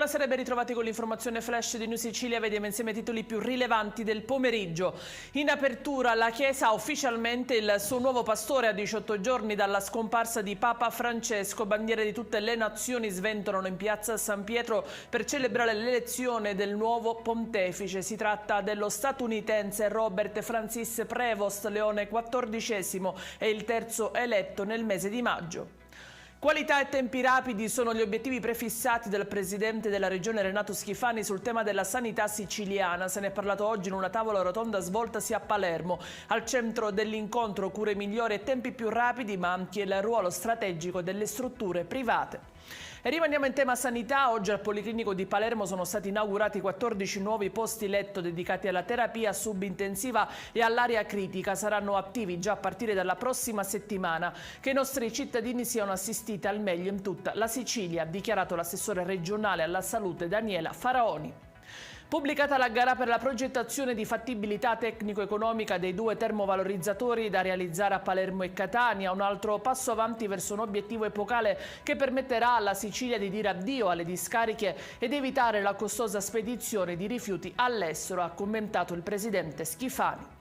Buonasera e ben ritrovati con l'informazione flash di New Sicilia. Vediamo insieme i titoli più rilevanti del pomeriggio. In apertura la Chiesa ha ufficialmente il suo nuovo pastore a 18 giorni dalla scomparsa di Papa Francesco. Bandiere di tutte le nazioni sventolano in piazza San Pietro per celebrare l'elezione del nuovo pontefice. Si tratta dello statunitense Robert Francis Prevost, Leone XIV, è il terzo eletto nel mese di maggio. Qualità e tempi rapidi sono gli obiettivi prefissati dal presidente della regione Renato Schifani sul tema della sanità siciliana. Se ne è parlato oggi in una tavola rotonda svoltasi a Palermo. Al centro dell'incontro cure migliori e tempi più rapidi, ma anche il ruolo strategico delle strutture private. E rimaniamo in tema sanità. Oggi al Policlinico di Palermo sono stati inaugurati 14 nuovi posti letto dedicati alla terapia subintensiva e all'area critica. Saranno attivi già a partire dalla prossima settimana. Che i nostri cittadini siano assistiti al meglio in tutta la Sicilia, ha dichiarato l'assessore regionale alla salute Daniela Faraoni. Pubblicata la gara per la progettazione di fattibilità tecnico-economica dei due termovalorizzatori da realizzare a Palermo e Catania, un altro passo avanti verso un obiettivo epocale che permetterà alla Sicilia di dire addio alle discariche ed evitare la costosa spedizione di rifiuti all'estero, ha commentato il presidente Schifani.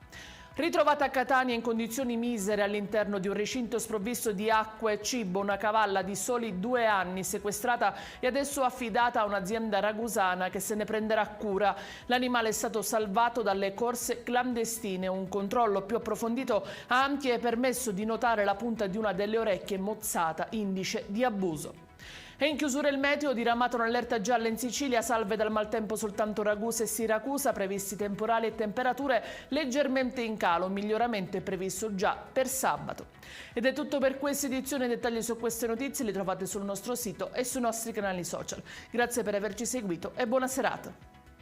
Ritrovata a Catania in condizioni misere all'interno di un recinto sprovvisto di acqua e cibo, una cavalla di soli 2 anni sequestrata e adesso affidata a un'azienda ragusana che se ne prenderà cura. L'animale è stato salvato dalle corse clandestine. Un controllo più approfondito ha anche permesso di notare la punta di una delle orecchie mozzata, indice di abuso. E in chiusura il meteo, diramato un'allerta gialla in Sicilia, salve dal maltempo soltanto Ragusa e Siracusa, previsti temporali e temperature leggermente in calo, miglioramento è previsto già per sabato. Ed è tutto per questa edizione. Dettagli su queste notizie li trovate sul nostro sito e sui nostri canali social. Grazie per averci seguito e buona serata.